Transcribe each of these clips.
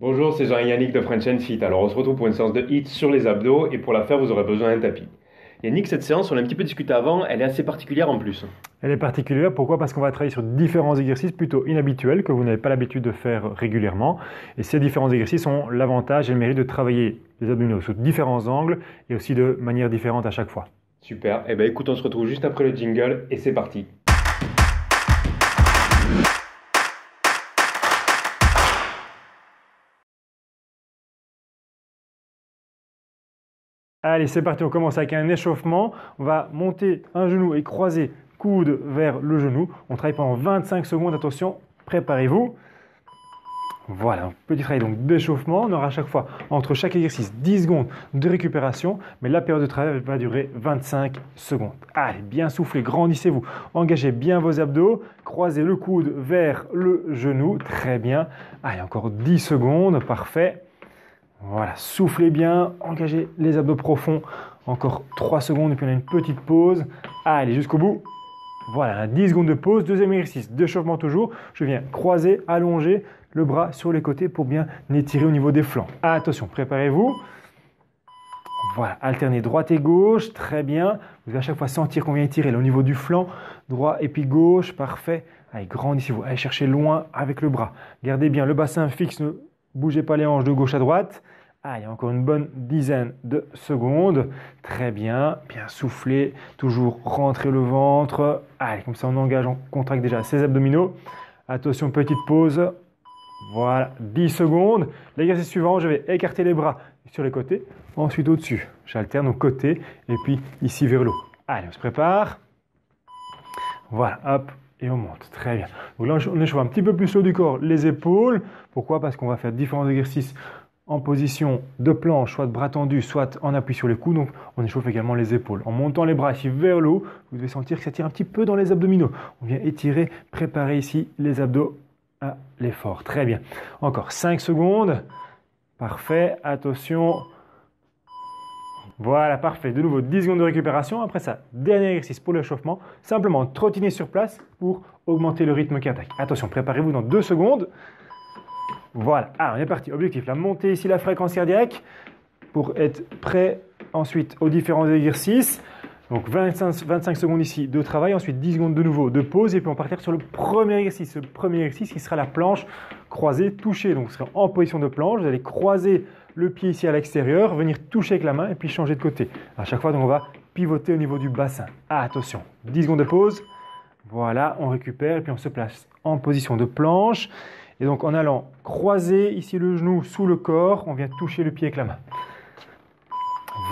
Bonjour, c'est Jean-Yannick de French and Fit. Alors, on se retrouve pour une séance de HIIT sur les abdos et pour la faire, vous aurez besoin d'un tapis. Yannick, cette séance, on a un petit peu discuté avant, elle est assez particulière en plus. Elle est particulière, pourquoi? Parce qu'on va travailler sur différents exercices plutôt inhabituels que vous n'avez pas l'habitude de faire régulièrement. Et ces différents exercices ont l'avantage et le mérite de travailler les abdominaux sous différents angles et aussi de manière différente à chaque fois. Super, eh bien écoute, on se retrouve juste après le jingle et c'est parti. Allez, c'est parti, on commence avec un échauffement. On va monter un genou et croiser coude vers le genou. On travaille pendant 25 secondes, attention, préparez-vous. Voilà, petit travail donc d'échauffement. On aura à chaque fois, entre chaque exercice, 10 secondes de récupération. Mais la période de travail va durer 25 secondes. Allez, bien soufflez, grandissez-vous. Engagez bien vos abdos. Croisez le coude vers le genou. Très bien. Allez, encore 10 secondes. Parfait. Voilà, soufflez bien. Engagez les abdos profonds. Encore 3 secondes et puis on a une petite pause. Allez, jusqu'au bout. Voilà, 10 secondes de pause. Deuxième exercice, d'échauffement toujours. Je viens croiser, allonger le bras sur les côtés pour bien étirer au niveau des flancs. Attention, préparez-vous. Voilà, alternez droite et gauche, très bien. Vous allez à chaque fois sentir qu'on vient étirer là, au niveau du flanc, droit et puis gauche, parfait. Allez, grandissez-vous, allez chercher loin avec le bras. Gardez bien le bassin fixe, ne bougez pas les hanches de gauche à droite. Allez, encore une bonne dizaine de secondes. Très bien, bien soufflez, toujours rentrer le ventre. Allez, comme ça on engage, on contracte déjà ses abdominaux. Attention, petite pause. Voilà, 10 secondes. L'exercice suivant, je vais écarter les bras sur les côtés, ensuite au-dessus. J'alterne au côté et puis ici vers le haut. Allez, on se prépare. Voilà, hop, et on monte. Très bien. Donc là, on échauffe un petit peu plus le haut du corps, les épaules. Pourquoi? Parce qu'on va faire différents exercices en position de planche, soit de bras tendus, soit en appui sur les coudes. Donc, on échauffe également les épaules. En montant les bras ici vers le haut, vous devez sentir que ça tire un petit peu dans les abdominaux. On vient étirer, préparer ici les abdos à l'effort. Très bien. Encore 5 secondes. Parfait. Attention. Voilà, parfait. De nouveau, 10 secondes de récupération. Après ça, dernier exercice pour l'échauffement. Simplement trottiner sur place pour augmenter le rythme cardiaque. Attention, préparez-vous dans 2 secondes. Voilà. Ah, on est parti. Objectif, la montée ici la fréquence cardiaque pour être prêt ensuite aux différents exercices. Donc 25 secondes ici de travail, ensuite 10 secondes de nouveau de pause et puis on partira sur le premier exercice. Ce premier exercice qui sera la planche croisée, touchée. Donc vous serez en position de planche, vous allez croiser le pied ici à l'extérieur, venir toucher avec la main et puis changer de côté. À chaque fois, donc on va pivoter au niveau du bassin. Ah, attention, 10 secondes de pause. Voilà, on récupère et puis on se place en position de planche. Et donc en allant croiser ici le genou sous le corps, on vient toucher le pied avec la main.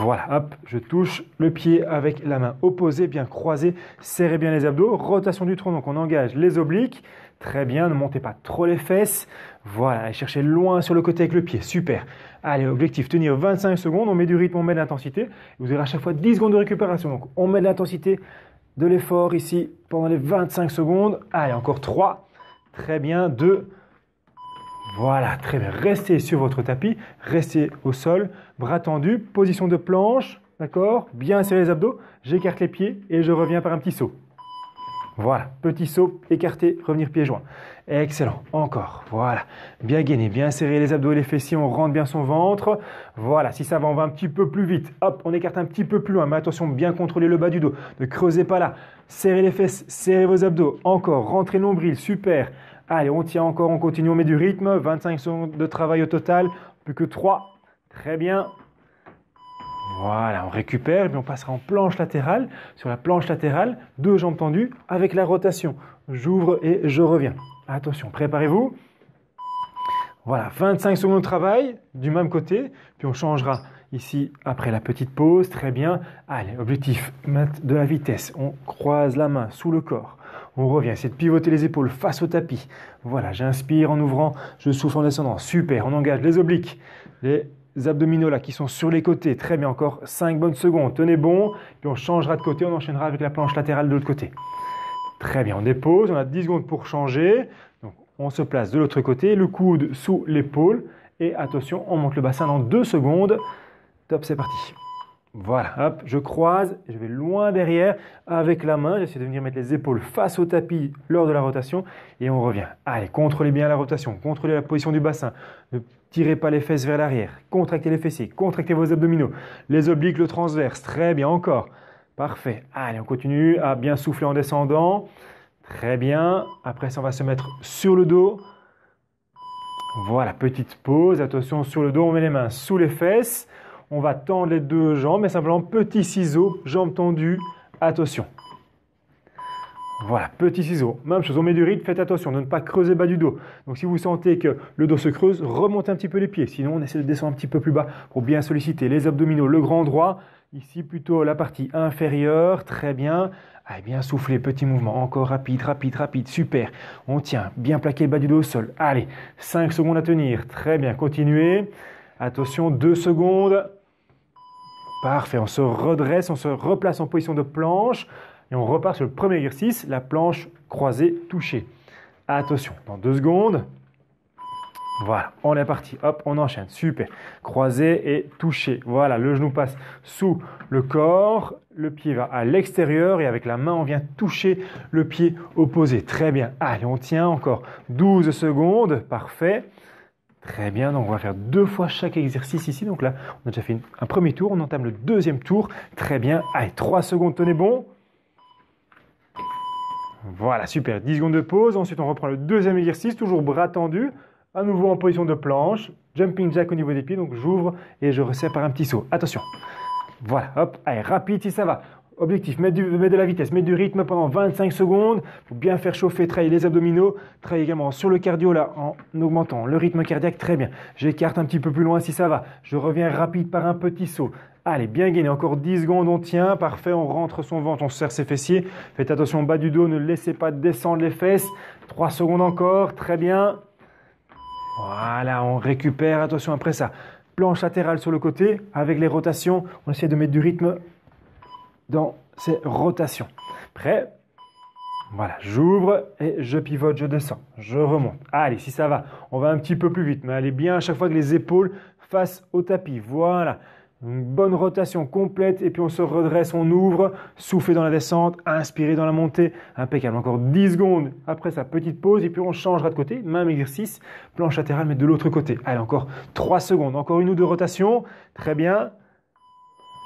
Voilà, hop, je touche le pied avec la main opposée, bien croisée, serrez bien les abdos, rotation du tronc, donc on engage les obliques, très bien, ne montez pas trop les fesses, voilà, allez chercher loin sur le côté avec le pied, super. Allez, objectif, tenir 25 secondes, on met du rythme, on met de l'intensité, vous aurez à chaque fois 10 secondes de récupération, donc on met de l'intensité, de l'effort ici pendant les 25 secondes, allez, encore 3, très bien, 2, voilà, très bien. Restez sur votre tapis, restez au sol, bras tendus, position de planche, d'accord? Bien serrer les abdos, j'écarte les pieds et je reviens par un petit saut. Voilà, petit saut, écarté, revenir pieds joints. Excellent, encore, voilà. Bien gainé, bien serrer les abdos et les fessiers, on rentre bien son ventre. Voilà, si ça va, on va un petit peu plus vite. Hop, on écarte un petit peu plus loin, mais attention, bien contrôler le bas du dos. Ne creusez pas là. Serrez les fesses, serrez vos abdos. Encore, rentrez le nombril, super. Allez, on tient encore, on continue, on met du rythme. 25 secondes de travail au total, plus que 3. Très bien. Voilà, on récupère et puis on passera en planche latérale. Sur la planche latérale, 2 jambes tendues avec la rotation. J'ouvre et je reviens. Attention, préparez-vous. Voilà, 25 secondes de travail du même côté. Puis on changera ici après la petite pause. Très bien. Allez, objectif, mettre de la vitesse. On croise la main sous le corps. On revient, c'est de pivoter les épaules face au tapis. Voilà, j'inspire en ouvrant, je souffle en descendant. Super, on engage les obliques, les abdominaux là qui sont sur les côtés. Très bien, encore 5 bonnes secondes. Tenez bon, puis on changera de côté, on enchaînera avec la planche latérale de l'autre côté. Très bien, on dépose, on a 10 secondes pour changer. Donc, on se place de l'autre côté, le coude sous l'épaule. Et attention, on monte le bassin dans 2 secondes. Top, c'est parti. Voilà, hop, je croise, je vais loin derrière avec la main. J'essaie de venir mettre les épaules face au tapis lors de la rotation et on revient. Allez, contrôlez bien la rotation, contrôlez la position du bassin. Ne tirez pas les fesses vers l'arrière, contractez les fessiers, contractez vos abdominaux, les obliques, le transverse, très bien, encore. Parfait. Allez, on continue à bien souffler en descendant. Très bien. Après ça, on va se mettre sur le dos. Voilà, petite pause. Attention, sur le dos, on met les mains sous les fesses. On va tendre les deux jambes, mais simplement petit ciseau, jambes tendues. Attention. Voilà, petit ciseau. Même chose, on met du rythme, faites attention de ne pas creuser le bas du dos. Donc si vous sentez que le dos se creuse, remontez un petit peu les pieds. Sinon, on essaie de descendre un petit peu plus bas pour bien solliciter les abdominaux, le grand droit. Ici, plutôt la partie inférieure. Très bien. Allez, bien souffler, petit mouvement. Encore rapide, rapide, rapide. Super. On tient. Bien plaquer le bas du dos au sol. Allez, 5 secondes à tenir. Très bien, continuez. Attention, 2 secondes. Parfait, on se redresse, on se replace en position de planche. Et on repart sur le premier exercice, la planche croisée touchée. Attention, dans 2 secondes. Voilà, on est parti. Hop, on enchaîne. Super. Croisé et touché. Voilà, le genou passe sous le corps. Le pied va à l'extérieur et avec la main, on vient toucher le pied opposé. Très bien. Allez, on tient encore 12 secondes. Parfait. Très bien. Donc, on va faire 2 fois chaque exercice ici. Donc là, on a déjà fait un premier tour. On entame le deuxième tour. Très bien. Allez, 3 secondes. Tenez bon. Voilà, super. 10 secondes de pause. Ensuite, on reprend le deuxième exercice. Toujours bras tendus. À nouveau en position de planche. Jumping jack au niveau des pieds. Donc, j'ouvre et je resserre par un petit saut. Attention. Voilà, hop. Allez, rapide si ça va. Objectif, mettre de la vitesse, mettre du rythme pendant 25 secondes. Il faut bien faire chauffer, travailler les abdominaux. Travailler également sur le cardio là, en augmentant le rythme cardiaque. Très bien. J'écarte un petit peu plus loin si ça va. Je reviens rapide par un petit saut. Allez, bien gainé, encore 10 secondes, on tient, parfait, on rentre son ventre, on serre ses fessiers. Faites attention au bas du dos, ne laissez pas descendre les fesses. 3 secondes encore, très bien. Voilà, on récupère, attention après ça. Planche latérale sur le côté, avec les rotations, on essaie de mettre du rythme dans ces rotations. Prêt? Voilà, j'ouvre et je pivote, je descends, je remonte. Allez, si ça va, on va un petit peu plus vite, mais allez bien à chaque fois que les épaules face au tapis. Voilà. Une bonne rotation complète et puis on se redresse, on ouvre, soufflez dans la descente, inspirez dans la montée, impeccable. Encore 10 secondes après sa petite pause et puis on changera de côté, même exercice, planche latérale mais de l'autre côté. Allez, encore 3 secondes, encore 1 ou 2 rotations, très bien.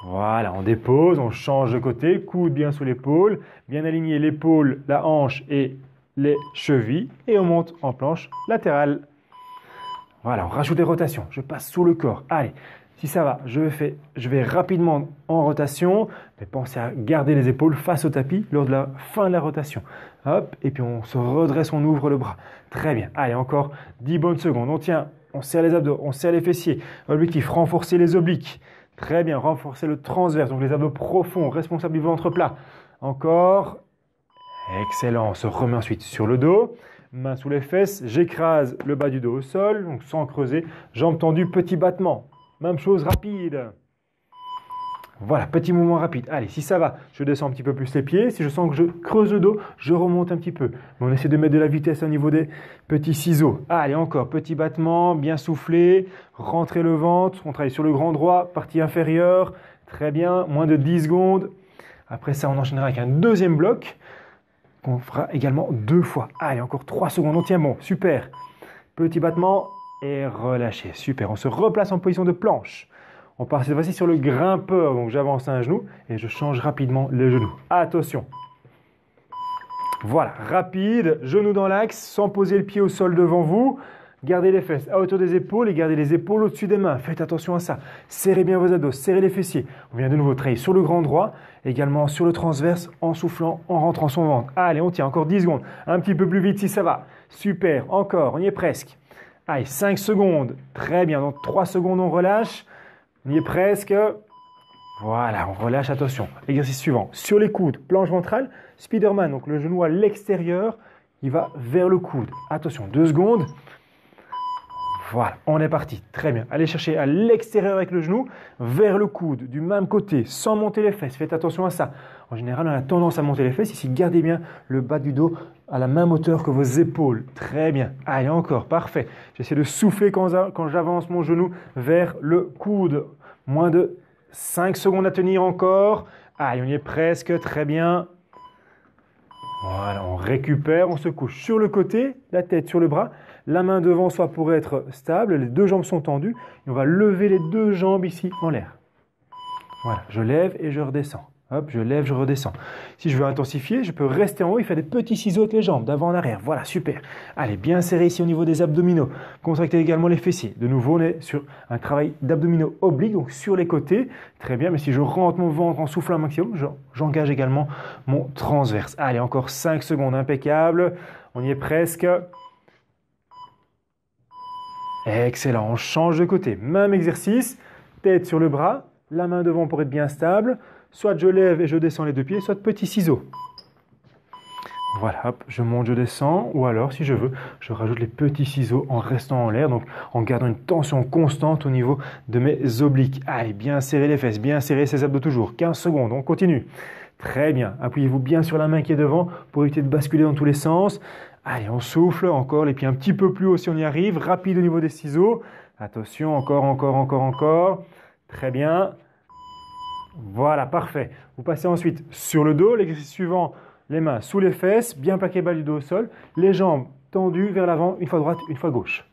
Voilà, on dépose, on change de côté, coude bien sous l'épaule, bien aligner l'épaule, la hanche et les chevilles et on monte en planche latérale. Voilà, on rajoute des rotations, je passe sous le corps, allez. Si ça va, je vais rapidement en rotation, mais pensez à garder les épaules face au tapis lors de la fin de la rotation. Hop, et puis on se redresse, on ouvre le bras. Très bien. Allez, encore 10 bonnes secondes. On tient, on serre les abdos, on serre les fessiers. Objectif, renforcer les obliques. Très bien, renforcer le transverse, donc les abdos profonds, responsables du ventre plat. Encore. Excellent, on se remet ensuite sur le dos. Main sous les fesses, j'écrase le bas du dos au sol, donc sans creuser. Jambes tendues, petit battement. Même chose, rapide. Voilà, petit mouvement rapide. Allez, si ça va, je descends un petit peu plus les pieds. Si je sens que je creuse le dos, je remonte un petit peu. Mais on essaie de mettre de la vitesse au niveau des petits ciseaux. Allez, encore, petit battement, bien soufflé. Rentrez le ventre. On travaille sur le grand droit, partie inférieure. Très bien, moins de 10 secondes. Après ça, on enchaînera avec un deuxième bloc qu'on fera également 2 fois. Allez, encore 3 secondes, on tient bon. Super. Petit battement. Et relâchez, super, on se replace en position de planche. On part cette fois-ci sur le grimpeur, donc j'avance un genou et je change rapidement le genou. Attention. Voilà, rapide, genou dans l'axe, sans poser le pied au sol devant vous. Gardez les fesses à hauteur des épaules et gardez les épaules au-dessus des mains. Faites attention à ça. Serrez bien vos abdos, serrez les fessiers. On vient de nouveau travailler sur le grand droit, également sur le transverse, en soufflant, en rentrant son ventre. Allez, on tient encore 10 secondes. Un petit peu plus vite si ça va. Super, encore, on y est presque. Allez, 5 secondes. Très bien. Dans 3 secondes, on relâche. On y est presque. Voilà, on relâche. Attention. Exercice suivant. Sur les coudes, planche ventrale, Spiderman. Donc le genou à l'extérieur, il va vers le coude. Attention, 2 secondes. Voilà, on est parti. Très bien. Allez chercher à l'extérieur avec le genou, vers le coude, du même côté, sans monter les fesses. Faites attention à ça. En général, on a tendance à monter les fesses. Ici, gardez bien le bas du dos à la même hauteur que vos épaules. Très bien. Allez, encore. Parfait. J'essaie de souffler quand j'avance mon genou vers le coude. Moins de 5 secondes à tenir encore. Allez, on y est presque. Très bien. Voilà, on récupère. On se couche sur le côté, la tête sur le bras. La main devant soi pour être stable, les deux jambes sont tendues. Et on va lever les deux jambes ici en l'air. Voilà, je lève et je redescends. Hop, je lève, je redescends. Si je veux intensifier, je peux rester en haut et faire des petits ciseaux avec les jambes, d'avant en arrière. Voilà, super. Allez, bien serré ici au niveau des abdominaux. Contractez également les fessiers. De nouveau, on est sur un travail d'abdominaux obliques, donc sur les côtés. Très bien, mais si je rentre mon ventre en soufflant un maximum, j'engage également mon transverse. Allez, encore 5 secondes, impeccable. On y est presque. Excellent, on change de côté. Même exercice, tête sur le bras, la main devant pour être bien stable. Soit je lève et je descends les deux pieds, soit petit ciseau. Voilà, hop, je monte, je descends. Ou alors, si je veux, je rajoute les petits ciseaux en restant en l'air, donc en gardant une tension constante au niveau de mes obliques. Allez, bien serrer les fesses, bien serrer ces abdos toujours. 15 secondes, on continue. Très bien, appuyez-vous bien sur la main qui est devant pour éviter de basculer dans tous les sens. Allez, on souffle, encore, les pieds un petit peu plus haut si on y arrive. Rapide au niveau des ciseaux. Attention, encore. Très bien. Voilà, parfait. Vous passez ensuite sur le dos. L'exercice suivant, les mains sous les fesses, bien plaqué bas du dos au sol. Les jambes tendues vers l'avant, une fois droite, une fois gauche.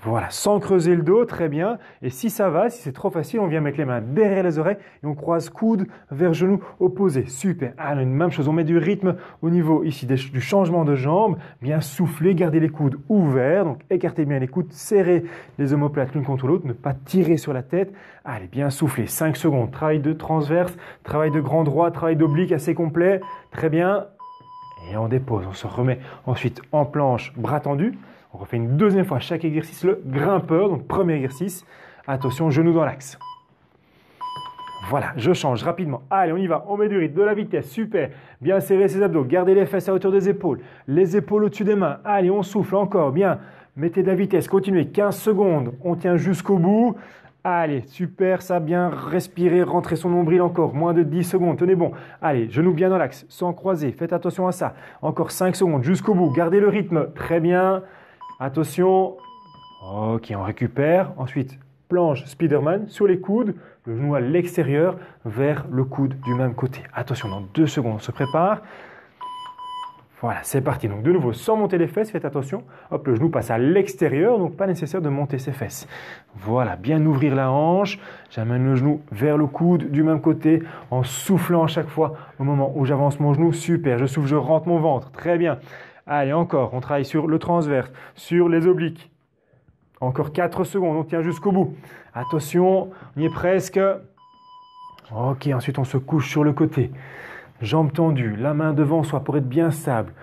Voilà, sans creuser le dos, très bien. Et si ça va, si c'est trop facile, on vient mettre les mains derrière les oreilles et on croise coude vers genou opposé. Super. Ah, une même chose, on met du rythme au niveau ici du changement de jambes. Bien souffler, garder les coudes ouverts. Donc écartez bien les coudes, serrez les omoplates l'une contre l'autre, ne pas tirer sur la tête. Allez, bien souffler, 5 secondes. Travail de transverse, travail de grand droit, travail d'oblique assez complet. Très bien. Et on dépose, on se remet ensuite en planche, bras tendus. On refait une deuxième fois chaque exercice, le grimpeur, donc premier exercice. Attention, genou dans l'axe. Voilà, je change rapidement. Allez, on y va, on met du rythme, de la vitesse, super. Bien serrer ses abdos, gardez les fesses à hauteur des épaules, les épaules au-dessus des mains. Allez, on souffle encore, bien. Mettez de la vitesse, continuez, 15 secondes. On tient jusqu'au bout. Allez, super, ça, bien respirer, rentrer son nombril encore, moins de 10 secondes, tenez bon. Allez, genoux bien dans l'axe, sans croiser, faites attention à ça. Encore 5 secondes, jusqu'au bout, gardez le rythme, très bien. Attention, ok, on récupère. Ensuite, planche Spiderman sur les coudes, le genou à l'extérieur vers le coude du même côté. Attention, dans 2 secondes, on se prépare. Voilà, c'est parti. Donc de nouveau, sans monter les fesses, faites attention. Hop, le genou passe à l'extérieur, donc pas nécessaire de monter ses fesses. Voilà, bien ouvrir la hanche. J'amène le genou vers le coude du même côté en soufflant à chaque fois au moment où j'avance mon genou. Super, je souffle, je rentre mon ventre. Très bien. Allez, encore, on travaille sur le transverse, sur les obliques. Encore 4 secondes, on tient jusqu'au bout. Attention, on y est presque. Ok, ensuite on se couche sur le côté. Jambes tendues, la main devant soi pour être bien stable.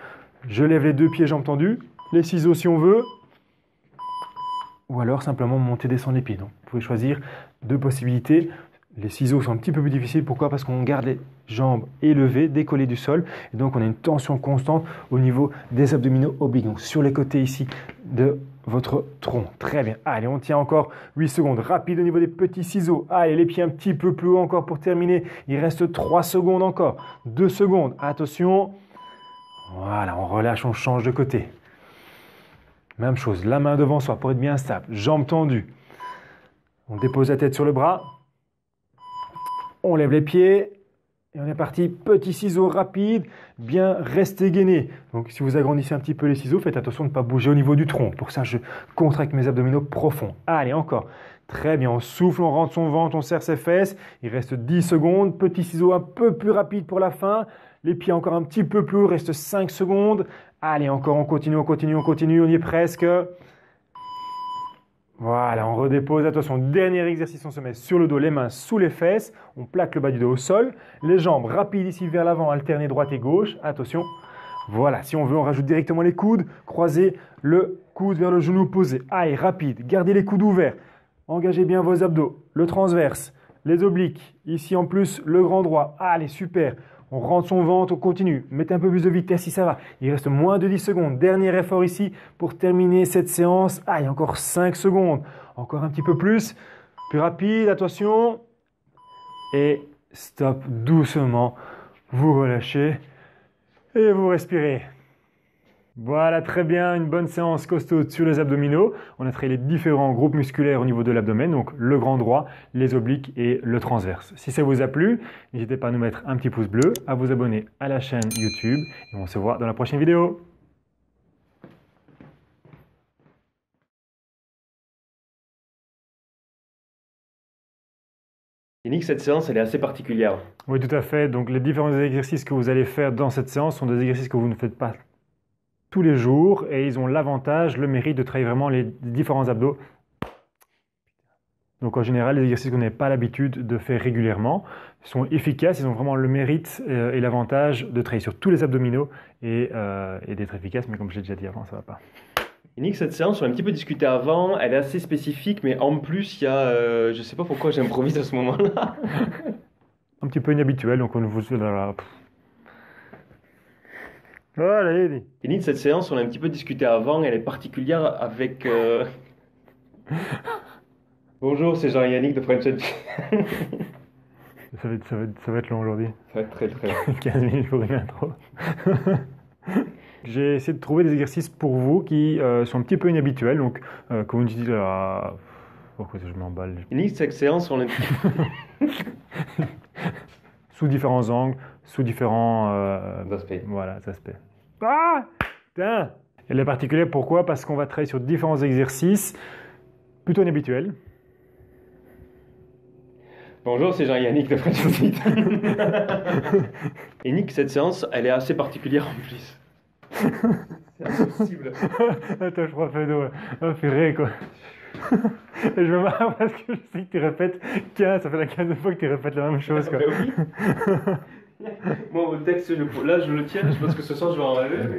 Je lève les deux pieds, jambes tendues. Les ciseaux si on veut. Ou alors simplement monter, descendre les pieds. Donc, vous pouvez choisir 2 possibilités. Les ciseaux sont un petit peu plus difficiles. Pourquoi? Parce qu'on garde les jambes élevées, décollées du sol. Et donc, on a une tension constante au niveau des abdominaux obliques. Donc, sur les côtés ici de votre tronc. Très bien. Allez, on tient encore 8 secondes. Rapide au niveau des petits ciseaux. Allez, les pieds un petit peu plus haut encore pour terminer. Il reste 3 secondes encore. 2 secondes. Attention. Voilà, on relâche, on change de côté. Même chose. La main devant soi pour être bien stable. Jambes tendues. On dépose la tête sur le bras. On lève les pieds et on est parti. Petit ciseau rapide, bien rester gainé. Donc si vous agrandissez un petit peu les ciseaux, faites attention de ne pas bouger au niveau du tronc. Pour ça, je contracte mes abdominaux profonds. Allez, encore. Très bien, on souffle, on rentre son ventre, on serre ses fesses. Il reste 10 secondes. Petit ciseau un peu plus rapide pour la fin. Les pieds encore un petit peu plus haut, il reste 5 secondes. Allez, encore, on continue, on y est presque. Voilà, on redépose. Attention, dernier exercice, on se met sur le dos, les mains sous les fesses. On plaque le bas du dos au sol. Les jambes rapides ici vers l'avant, alterner droite et gauche. Attention. Voilà, si on veut, on rajoute directement les coudes. Croisez le coude vers le genou opposé. Allez, rapide. Gardez les coudes ouverts. Engagez bien vos abdos. Le transverse, les obliques. Ici en plus, le grand droit. Allez, super. On rentre son ventre, on continue. Mettez un peu plus de vitesse si ça va. Il reste moins de 10 secondes. Dernier effort ici pour terminer cette séance. Ah, il y a encore 5 secondes. Encore un petit peu plus. Plus rapide, attention. Et stop, doucement. Vous relâchez et vous respirez. Voilà, très bien, une bonne séance costaud sur les abdominaux. On a travaillé les différents groupes musculaires au niveau de l'abdomen, donc le grand droit, les obliques et le transverse. Si ça vous a plu, n'hésitez pas à nous mettre un petit pouce bleu, à vous abonner à la chaîne YouTube et on se voit dans la prochaine vidéo. Yannick, cette séance, elle est assez particulière. Oui, tout à fait. Donc, les différents exercices que vous allez faire dans cette séance sont des exercices que vous ne faites pas tous les jours et ils ont l'avantage, le mérite de travailler vraiment les différents abdos. Donc, en général, les exercices qu'on n'avez pas l'habitude de faire régulièrement sont efficaces. Ils ont vraiment le mérite et l'avantage de travailler sur tous les abdominaux et d'être efficaces. Mais comme je l'ai déjà dit avant, ça ne va pas. Yannick, cette séance, on a un petit peu discuté avant, elle est assez spécifique, mais en plus, il y a, je sais pas pourquoi j'improvise à ce moment-là. Un petit peu inhabituel, donc on vous... Voilà, allez. Yannick, cette séance, on a un petit peu discuté avant, elle est particulière avec... Bonjour, c'est Jean-Yannick de French and Ça va être long aujourd'hui. Ça va être très très long. 15 minutes pour une intro. J'ai essayé de trouver des exercices pour vous qui sont un petit peu inhabituels. Donc, comme vous dites, pourquoi je m'emballe? Yannick, cette séance, on a... Sous différents angles, sous différents aspects. Voilà, aspects. Ah putain. Elle est particulière, pourquoi? Parce qu'on va travailler sur différents exercices plutôt inhabituels. Bonjour, c'est Jean-Yannick de French and Yannick, cette séance, elle est assez particulière en plus. C'est impossible. Attends, je prends fait d'eau. Oh, purée, quoi. Et je me marre parce que je sais que tu répètes 15, ça fait la 15e fois que tu répètes la même chose, quoi. Oui. Moi, au texte, là, je le tiens, je pense que ce soir, je vais en rêver. Mais...